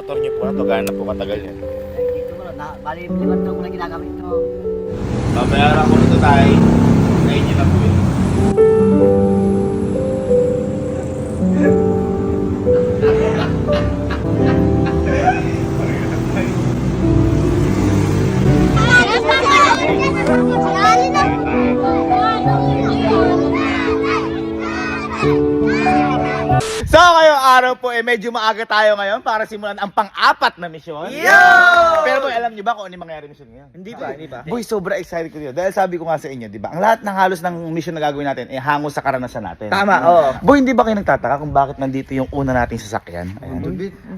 motor niyo po na to, gaano po katagal yan? Dito ko na, bali 5 taon ko na ginagamit ito. Babayaran ko nito tayo. Ngayon nyo na po yun. So ngayong araw po medyo maaga tayo ngayon para simulan ang pang-apat na misyon. Pero boy, alam niyo ba kung ano yung mangyayari mission ngayon? Hindi ba? Boy, sobra excited ko dito. Dahil sabi ko nga sa inyo, di ba? Ang lahat ng halos ng mission na gagawin natin hango sa karanasan natin. Tama, oo. Boy, hindi ba kayo nagtataka kung bakit nandito yung una nating sasakyan?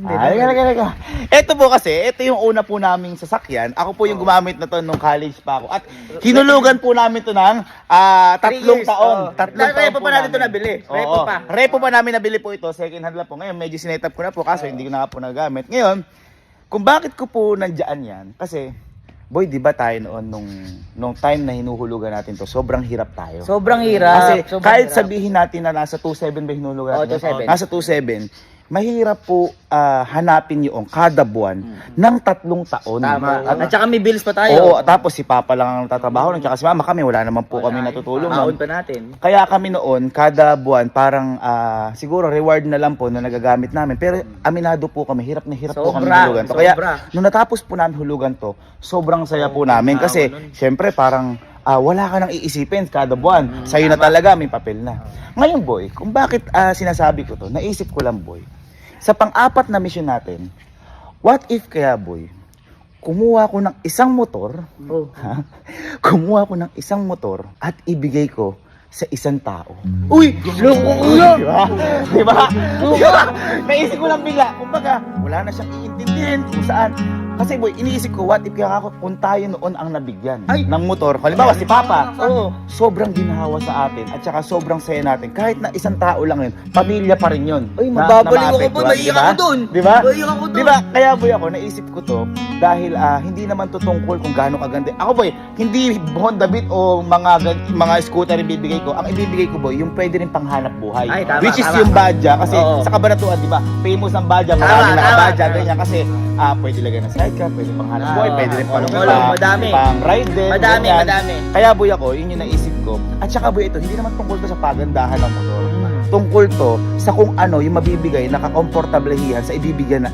Halika. Ito po kasi, ito yung una po naming sasakyan. Ako po yung gumamit na to nung college pa ako. At hinulugan po namin to ng 3 taon. Repo pa natin ito nabili. Repo pa namin nabili po ito. Second hand lang po. Ngayon, medyo sinetap ko na po kaso hindi ko na po nagagamit. Ngayon, kung bakit ko po nandiyan yan, kasi, boy, di ba tayo noon nung time na hinuhulugan natin to, sobrang hirap tayo. Sobrang hirap. Kasi sobrang kahit hirap. sabihin natin na nasa 2.7 ba hinuhulugan natin? 2.7. Nasa 2.7, mahirap po hanapin yung kada buwan ng 3 taon. Tama. At saka may bills pa tayo. Oo, tapos si Papa lang ang tatrabaho nun, tsaka si Mama kami, wala naman po kami natutulong Maon nun. pa natin. Kaya kami noon, kada buwan, parang siguro reward na lang po na nagagamit namin. Pero aminado po kami, hirap na hirap po kami hulugan to. Kaya nung natapos po namin hulugan to, sobrang saya po namin. Kasi syempre parang wala ka nang iisipin kada buwan. Sa'yo na talaga, may papel na. Ngayon boy, kung bakit sinasabi ko to, naisip ko lang boy, sa pang-apat na mission natin, what if kaya boy, kumuha ko ng isang motor, kumuha ko ng isang motor at ibigay ko sa isang tao. Uy! Diba? Diba? Naisip ko lang bigla. Kumbaga, wala na siyang iintindihin kung saan. Kasi boy, iniisip ko, what if kaya ako kung tayo noon ang nabigyan ng motor. Halimbawa, si Papa. Sobrang ginahawa sa atin at saka sobrang saya natin. Kahit na isang tao lang yun, pamilya pa rin yun. Uy, mababaliw ako po. Maiyak ako dun. Diba? Maiyak ako dun. Diba? Kaya boy ako, naisip ko to dahil hindi naman to tungkol kung gaano kaganda. Ako boy, hindi Honda Beat o mga scooter ibibigay ko. Ang ibibigay ko boy, yung pwede rin panghanap buhay. Ay, tama, which is tama. yung Badja. Kasi sa Kabanatuan, diba? Famous ang Badja. Maraming nakabadja. Ganyan. Kasi pwede lagay ng sidecar, pwede panghanap buhay, pwede rin madami. pang ride din. Madami. Kaya boy ako, yun yung naisip ko. At saka boy ito, hindi naman tungkol to sa pagandahan ng motor. Tungkol to sa kung ano yung mabibigay na kakomportablehihan sa bibigyan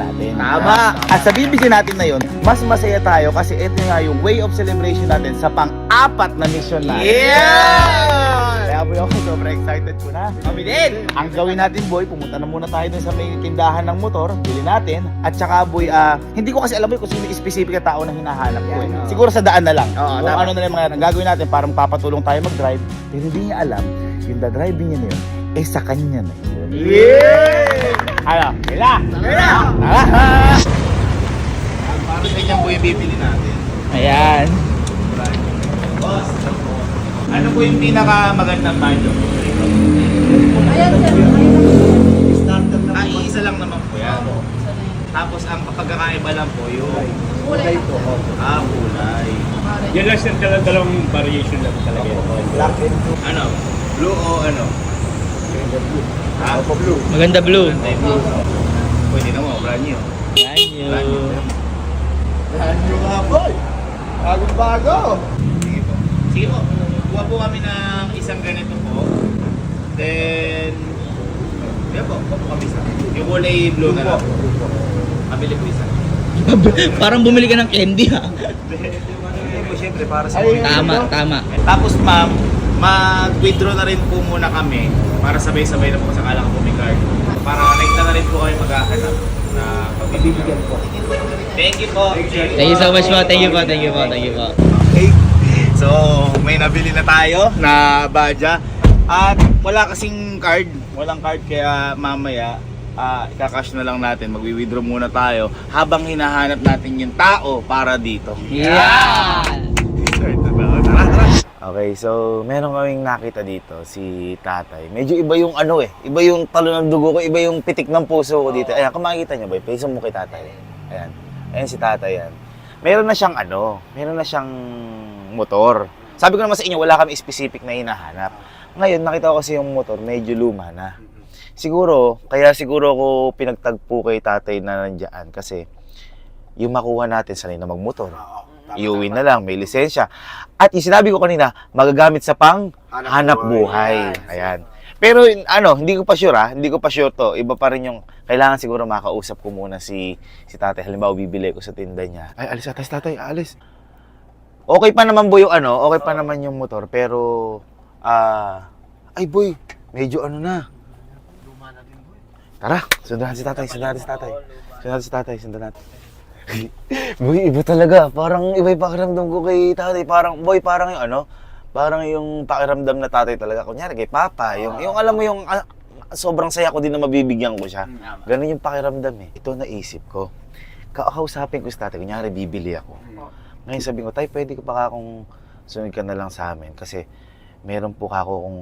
natin. Tama. At sa bibigyan natin na yun, mas masaya tayo kasi ito nga yung way of celebration natin sa pang-apat na mission natin. Kaya boy ako, sobrang excited ko na. Kami din. Ang gawin natin boy, pumunta na muna tayo dun sa may tindahan ng motor, bili natin. At saka boy, hindi ko kasi alam boy kung sino yung specific na tao na hinahanap ko. Siguro sa daan na lang. Kung ano na lang mga gagawin natin, parang papatulong tayo mag-drive. Pero hindi niya alam, yung dadriving niya na yun, sa kanya na yun. Ano? Kila! Para sa inyo boy, bibili natin. Ayan. Boss, ano po yung pinakamagandang banjo? Iisa lang naman po yan. Tapos ang pagkakaiba lang po yung kulay po. Kulay. Yan lang sir, dalawang variation lang talaga. Black and blue. Ano? Blue o ano? Blue. Maganda blue. Pwede na mo, brand new. Brand new. Brand new nga boy. Bagong bago. Sige po. Sige po. Kuha po kami ng isang ganito po. Then, yan po, kuha po kami isa. Yung kulay blue na lang. Mabili po isa. Parang bumili ka ng candy ha. Siyempre, para sa Tama. Tapos ma'am, mag-withdraw na rin po muna kami para sabay-sabay na po sa kailangan po may card. Para connecta na rin po kayo maghahanap na pagbibigyan po. Thank you po. Thank you so much po. Thank you po. Okay. So, may nabili na tayo na Badja. At wala kasing card. Walang card kaya mamaya ikakash na lang natin. Magwi-withdraw muna tayo habang hinahanap natin yung tao para dito. Okay, so meron kaming nakita dito si tatay. Medyo iba yung iba yung talo ng dugo ko, iba yung pitik ng puso ko dito. Ayan, kung makikita nyo ba, face mo kay tatay. Ayan, ayan si tatay yan. Meron na siyang motor. Sabi ko naman sa inyo, wala kami specific na hinahanap. Ngayon, nakita ko kasi yung motor, medyo luma na. kaya siguro ako pinagtagpo kay tatay na nandiyan kasi yung makuha natin sanay na magmotor. Iuwi na lang, may lisensya. At yung sinabi ko kanina, magagamit sa pang hanap buhay. Ayan. Pero hindi ko pa sure hindi ko pa sure to. Iba pa rin yung, kailangan siguro makausap ko muna si tatay. Halimbawa, bibili ko sa tinda niya. Ay, alis atas tatay, alis. Okay pa naman boy yung okay pa naman yung motor. Pero, ay boy, medyo na. Tara, sundan si tatay. Sundan natin. Boy, iba talaga. Parang iba yung pakiramdam ko kay tatay. Parang yung parang yung pakiramdam na tatay talaga. Kunyari kay papa. Yung alam mo yung sobrang saya ko din na mabibigyan ko siya. Ganun yung pakiramdam eh. Ito naisip ko. Kakausapin ko si tatay. Kunyari, bibili ako. Ngayon sabihin ko, tay, pwede ko pa akong sunod ka na lang sa amin. Kasi meron po ako kung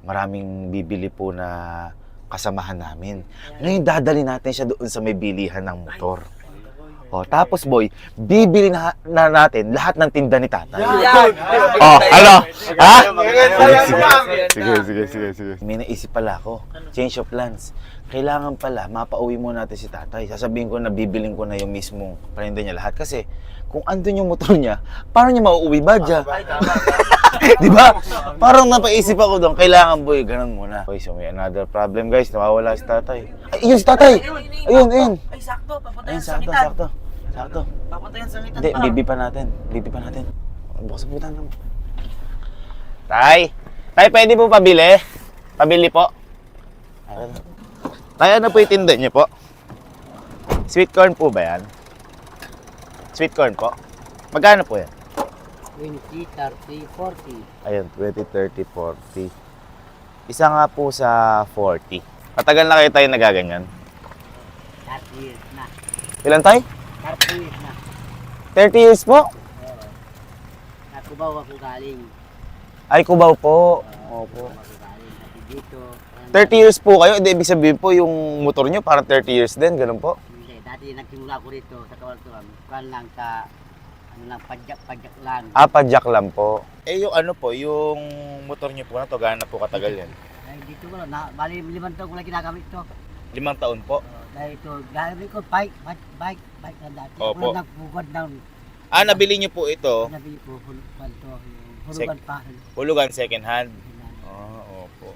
maraming bibili po na kasamahan namin. Ngayon, dadali natin siya doon sa may bilihan ng motor. Tapos boy, bibili na natin lahat ng tinda ni tatay. Ha? Sige. May naisip pala ako. Change of plans. Kailangan pala, mapauwi mo natin si tatay. Sasabihin ko na bibiling ko na yung mismong paninda niya lahat. Kasi, kung andun yung motor niya, paano niya mauuwi ba dyan? Di ba? Parang napaisip ako doon, kailangan boy, ganun muna. Okay, so may another problem guys, nawawala si tatay. Ay, yun si tatay! Ayun. Ay, sakto. Papatayan Ayun, sa sangitan. sakto. Papatayan sa sangitan Hindi, pa. bibi pa natin. Bukas sa putan lang. Tay, pwede po pabili? Pabili po. Ayun. Tay, ano po yung tinda niyo po? Sweet corn po ba yan? Sweet corn po? Magkano po yan? 20, 30, 40. Ayun, 20, 30, 40. Isa nga po sa 40. Matagal na kayo tayo nagaganyan? 30 years na. Ilan tayo? 30 years na. 30 years po? Nakubaw ako galing. Ay, Cubao po. Opo. Ako galing. Kasi dito. 30 years po kayo? Hindi, ibig sabihin po yung motor nyo parang 30 years din, ganun po? Hindi. Dati nagsimula ako rito sa Kawaltuan. Kuan lang sa pajak lang. Padjak lang po. Eh, yung yung motor nyo po na to, gaano po katagal yan? Dahil dito ko lang, bali 5 taon ko lang ginagamit ito. 5 taon po. Dahil ito, gamit ko bike na dati. Opo. Ako lang nagpugod na. Nabili nyo po ito, Nabili ko, hulugan pa. hulugan second hand. Opo.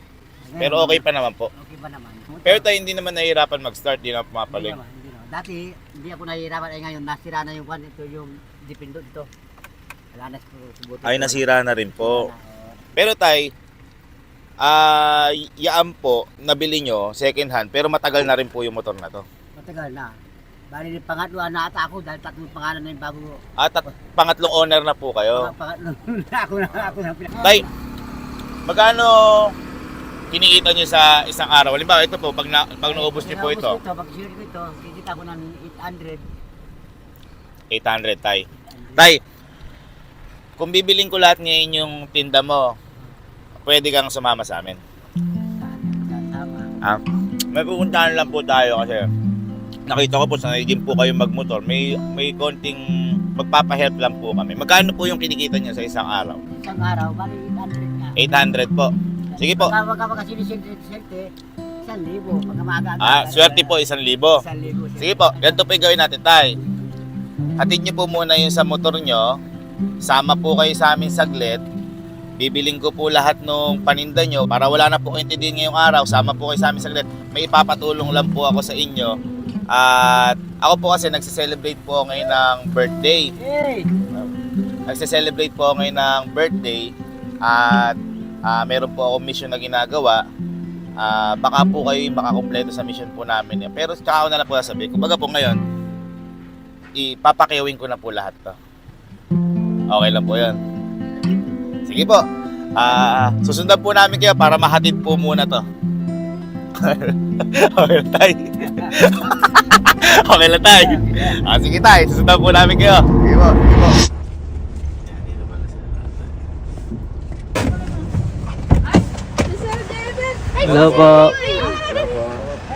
Pero okay pa naman po. Okay pa naman. Pero tayo hindi naman nahihirapan mag-start, hindi na pumapaling. Hindi naman. Dati, hindi ako nahihirapan. Ay ngayon, nasira na yung kwan. Ito yung dipindot ito. Wala na subutin. Ay, nasira na rin po. Wala na, Pero tay, yaan po, nabili nyo, second hand, pero matagal na rin po yung motor na to. matagal na. Bali, pangatlo na ata ako dahil tatlong pangalan na yung bago. At pangatlong owner na po kayo. Pangatlo ako na Tay, magkano kinikita nyo sa isang araw? Halimbawa, ito po, pag naubos nyo po ito. Pag share ko ito, kikita ko ng 800. 800, tay. Tay, kung bibiling ko lahat ngayon yung tinda mo, pwede kang sumama sa amin. Tama. May pupuntahan lang po tayo kasi nakita ko po sanay din po kayo magmotor. May konting magpapahelp lang po kami. Magkano po yung kinikita niya sa isang araw? Isang araw, bali 800 na. 800 po. Sige po. Pagka makasinisente, 1,000. Pagka maaga. Swerte po 1,000. 1,000. Sige po, ganito po yung gawin natin, tay. Hatid niyo po muna yung sa motor nyo. Sama po kayo sa amin saglit. Bibiling ko po lahat ng paninda nyo para wala na po kayong tindihin ngayong araw. Sama po kayo sa amin saglit. May ipapatulong lang po ako sa inyo. At ako po kasi nagse-celebrate po ngayon ng birthday. Hey! Nagse-celebrate po ngayon ng birthday. At meron po ako mission na ginagawa. Baka po kayo makakumpleto sa mission po namin. Pero tsaka ako na lang po sasabihin. Kumbaga po ngayon, ipapakiwin ko na po lahat to. Okay lang po yun. Sige po. Susundan po namin kayo para mahatid po muna to. Okay lang tayo. Okay lang tayo. Sige tayo. Susundan po namin kayo. Sige po. Sige po. Hello po.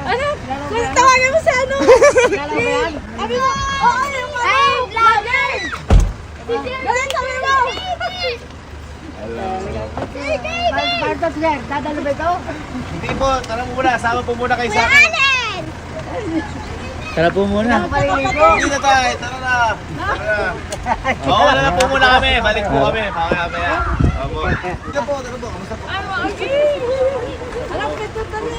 Ano? Tawagan mo sa ano? Sabi mo, oo, yung mga vlogger! Ganun sabi mo! ito, sir. Dadalo ba ito? Hindi po, tara muna. Sama po muna kayo sa akin. Tara po muna. Hindi na tayo, tara na. Tara na. Oo, wala na po muna kami. Balik po kami. Mamaya. Opo. Ito po, tara po. Kamusta po? Alam ko ito tali.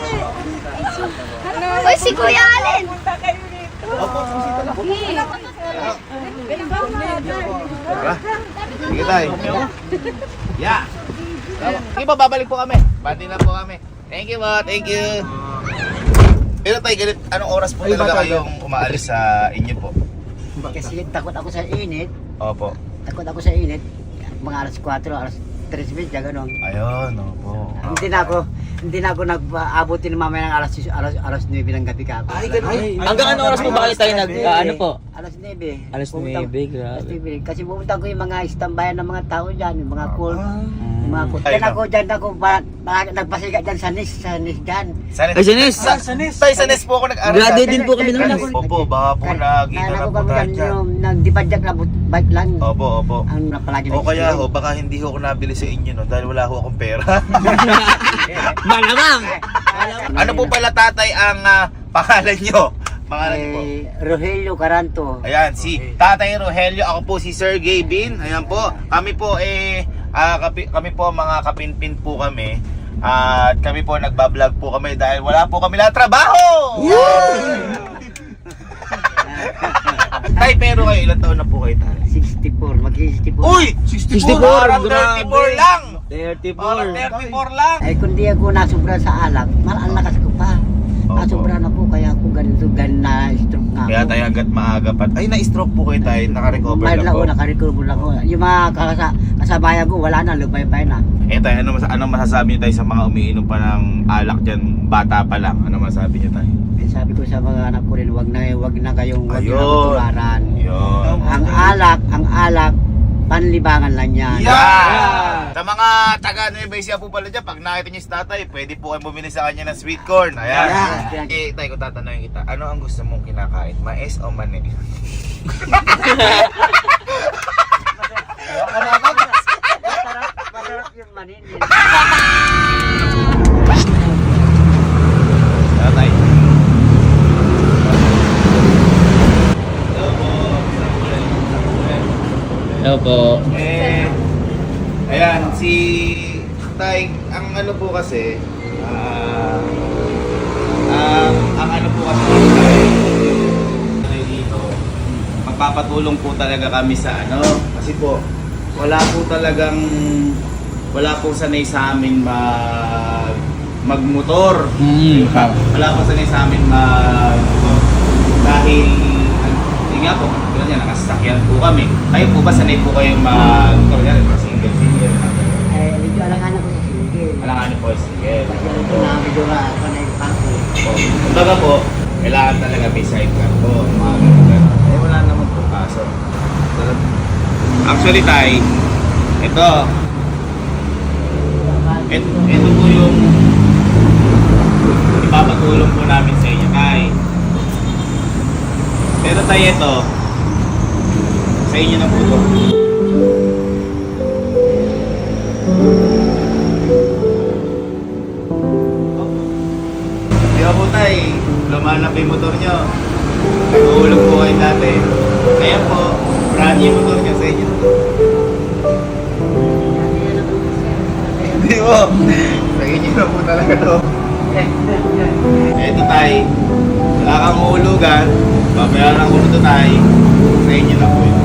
Uy, si Kuya Allen! Opo, sumisita lang po. Tara. Sige tayo. Yeah. Sige po, babalik po kami. Bati na po kami. Thank you po, thank you. Pero tayo, ganit, anong oras po talaga kayong umaalis sa inyo po? Kasi takot ako sa init. Opo. Takot ako sa init. Mga alas 4, alas 3, gano'n. Ayun, opo. Hindi na ako nag-aabutin mamaya ng alas 9 ng gabi ka. Ay, ganun. Hanggang ano oras po ba kayo tayo ano po? Alas 9. Alas 9, grabe. 9. Kasi pumunta ko yung mga istambayan ng mga tao dyan, yung mga cool. Yung mga cool. Ay, Dyan ako, nagpasiga dyan sa NIS dyan. Ay, Sanis! Tayo sa NES po ako nag-aral. Graduate din po kami ng NES. Opo, baka po naging na po tayo dyan. Yung nagdipadyak na bike lang. Opo. Ang palagi O kaya ho, baka hindi ho ako nabili sa inyo no dahil wala ho akong pera. Malamang! Ano po pala tatay ang pangalan nyo? Pangalan nyo po? Rogelio Caranto. Ayan, si Tatay Rogelio, ako po si Sir Gavin. Ayan po, kami po kami po mga kapinpin po kami. At kami po nagbablog po kami dahil wala po kami na trabaho! Tay, pero kayo, ilang taon na po kayo tayo? 64, mag-64. Uy! 64! Parang 34 lang! 34. 34 lang! Ay kung di ako nasubra sa alak, malakas ko pa. Opo. Nasubra na po kaya ako ganito, na stroke na ako. Kaya tayo agad maaga pa. Ay, na-stroke po kayo tayo, naka-recover Mahal na lang po. ako, nakarecover lang ako. Yung mga kasabayan ko, wala na, lupay-pay na. Eh tayo, ano masasabi niyo tayo sa mga umiinom pa ng alak dyan, bata pa lang? Ano masasabi niyo tayo? Eh, sabi ko sa mga anak ko rin, wag na kayong Ayun. tularan. Yun. Ang alak, panlibangan lang yan. Yeah! Sa mga taga Nueva Ecija po pala dyan, pag nakita niyo si tatay, pwede po kayo bumili sa kanya ng sweet corn. Ayan. Yeah. Eh, tayo, kung tatanungin kita, ano ang gusto mong kinakain? Mais o mani? Masarap yung manin. Tatay. Hello po. Ayan, si Tay, ang ano po kasi, ang ano po kasi dito, magpapatulong po talaga kami sa ano, kasi po, wala po sanay sa amin magmotor. Wala po sanay sa amin dahil yun nga po, ganyan, nakasasakyan po kami. Kayo po ba sanay po kayong mag-motor yan? Single. Eh, medyo alanganan ko sa single. Alanganin po, single. Kasi ito na, medyo panay pako. Kumbaga po, kailangan talaga may sidecar po. Mga ganun. Eh, wala naman po kaso. Actually, Tay, ito po yung ipapatulong po namin sa inyo, Tay. Pero Tay, ito, sa inyo na po ito. Di ba po, Tay, lumanap yung motor nyo. Nag-uulog po kayo dati. Kaya po, brand new motor nyo sa inyo. Hindi po. Sa inyo na po talaga to. Eto, Tay. Wala kang uulugan. Babayaran ko ito, Tay. Sa inyo na po yun.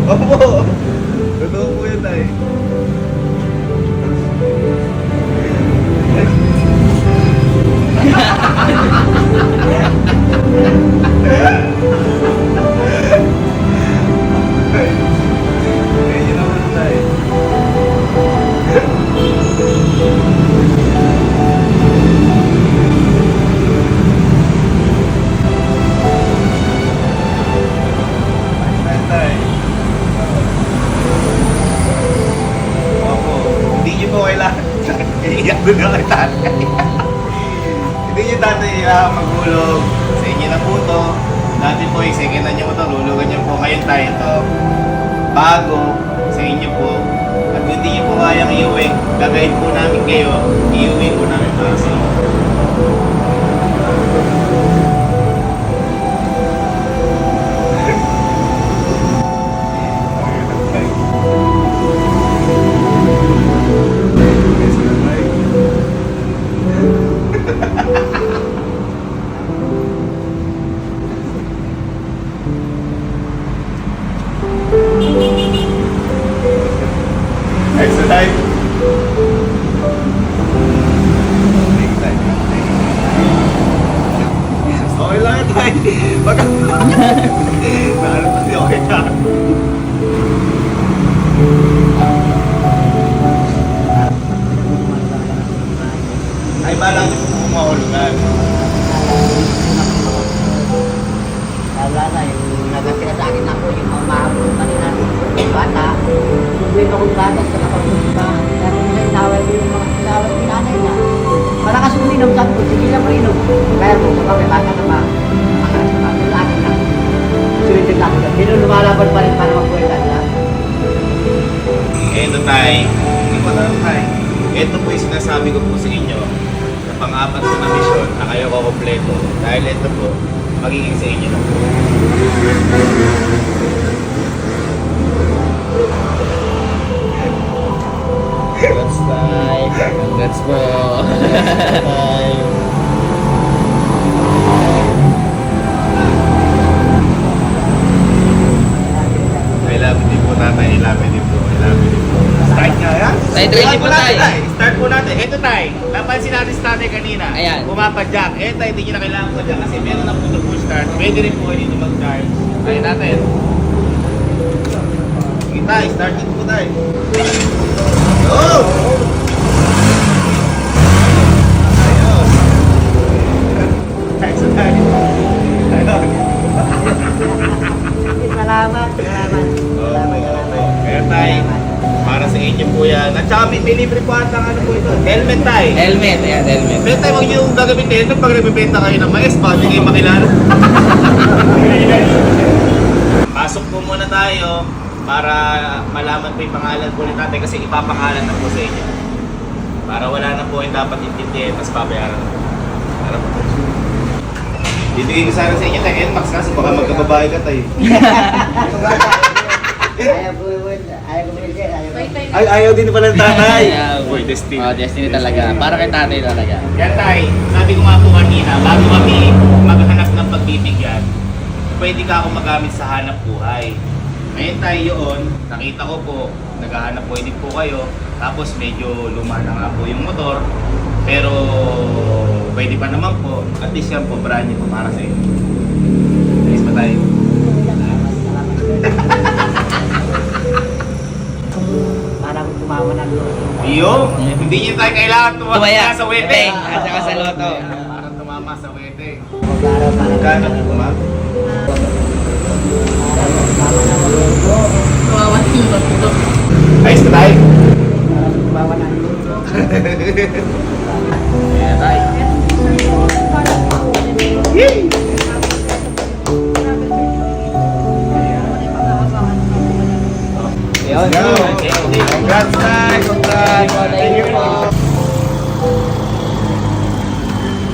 Opo! Totoo po yun, Tay. Ayun naman, Tay. Tay. Opo, hindi nyo po kailangan. Iiyak doon ako tatay. Hindi nyo tatay maghulog. Sa inyo na po to. Dati po, second hand yung motor, lulugan niyo po. Ngayon tayo ito, bago sa inyo po. At kung hindi niyo po kayang iuwi, gagawin po namin kayo, iuwi po namin po sa inyo. Extra time. Okay lang yan tayo. Baka... Naano kasi okay na. Ay, balang niyo po kumahulugan. Wala na, yung nagasira sa akin ako, yung mga mahabol kanina, yung bata. Dito kong bata sa kapag-punta. Pero yung tawag yung mga tawag ni nanay na. Malakas uminom, sabi ko, sige lang uminom. Kaya po, kami bata na ba? Makalas na ba? Lagi na. Suwintin lang ko. Pero lumalaban pa rin para magpuwela lang. Ito tayo. Hindi po tayo tayo. Ito po yung sinasabi ko po sa inyo sa pang-apat ko na misyon na kayo ko kompleto. Dahil ito po, magiging sa inyo na po. Congrats, Tay. Congrats po. Tay. I love you din po tatay. I love you din po. I love you din po. Start nga yan? Tay, ready po, tay. Start po natin. Ito tay. Napansin natin sa tatay kanina. Ayan. Pumapadyak. Eh tay, hindi nyo na kailangan padyak kasi meron na po ito push start. Pwede rin po kayo dito mag-start. Try natin. Sige tay, start it po tay. Go! Ayos. Thanks tay. Ayos. Salamat, salamat. Kaya tay, para sa inyo po yan. At saka may libre po ata ano po ito. Helmet tay. Helmet, ayan, helmet. Pero tayo, huwag niyo gagawin helmet pag nagbibenta kayo ng mais pa, hindi kayo makilala. Pasok po muna tayo para malaman po yung pangalan po ni tatay kasi ipapangalan na po sa inyo. Para wala na po yung dapat intindihin, tapos pabayaran na po. Para po. Bibigay ko sana sa inyo tayo NMAX kasi baka magkababae ka tayo. Ayaw ko yun. Ayaw ko yun. Ayaw ko yun. Ay, ayaw din pala ng tatay. Ayaw. Boy, destiny. Oh, destiny talaga. Para kay tatay talaga. Yan tay, sabi ko nga po kanina, bago kami maghanap ng pagbibigyan, pwede ka ako magamit sa hanap buhay. Ngayon tayo yun, nakita ko po, naghahanap buhay din po kayo, tapos medyo luma na nga po yung motor, pero pwede pa naman po, at least yan po, brand new po para sa inyo. Alis pa tayo. Parang tumawa ng loob. Iyo, hindi niyo tayo kailangan Tumaya. sa weteng. At saka sa loto. Parang tumama sa weteng. Mag-aaral pa rin. Kano po ma'am? Ayos na tayo. Tumawa ng loob. Ayan tayo. Yun. Go! Congrats tayo! Congrats! Thank you po.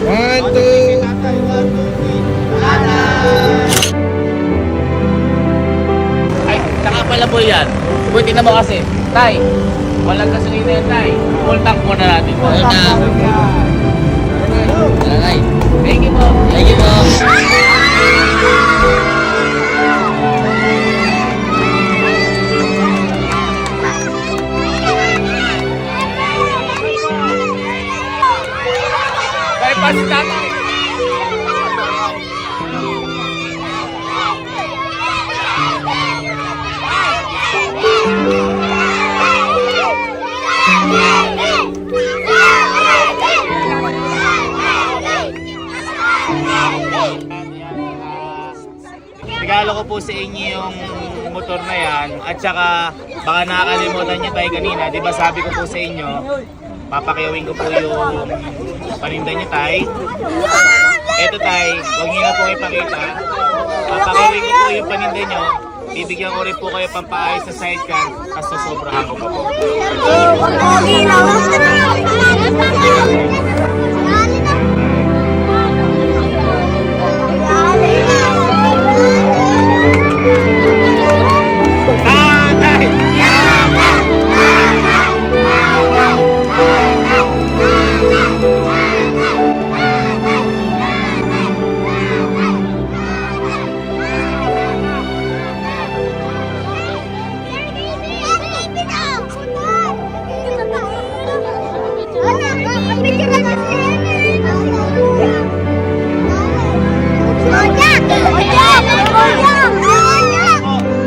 1, 2! Ay, saka pala po yan. Buti na mo kasi. Tay, walang gasolina yan, Tay. Full tank muna natin. Full tank. Alright. Thank you po. Thank you po. Bypass si tatay! Regalo ko po sa inyo yung motor na yan at saka baka nakakalimutan niyo tayo kanina, di ba sabi ko po sa inyo, papakiyawin ko po yung paninda niyo tayo. Eto tay, huwag niyo na po ipakita. Papakawin ko po yung paninda nyo. Bibigyan ko rin po kayo pampaayos sa sidecar at sosobrahan ko pa po. Tatay!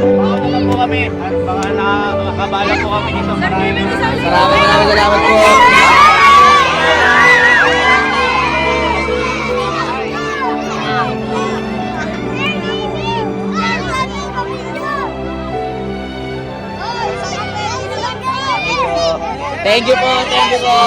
Mauna po kami at baka nakakabala po kami dito. Maraming Salamat po. Thank you po, thank you po.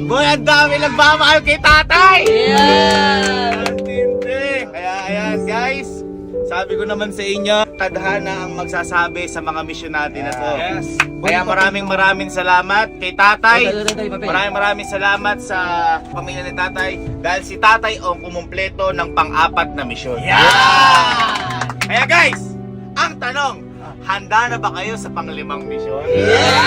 Boy, ang dami nagmamahal kay tatay! Yeah! Ang tindi! Kaya ayan guys, sabi ko naman sa inyo, tadhana ang magsasabi sa mga misyon natin na to. Yes. Kaya maraming salamat kay tatay. Maraming salamat sa pamilya ni tatay. Dahil si tatay ang kumumpleto ng pang-apat na misyon. Yeah! Kaya guys, ang tanong, handa na ba kayo sa pang-limang misyon? Yeah!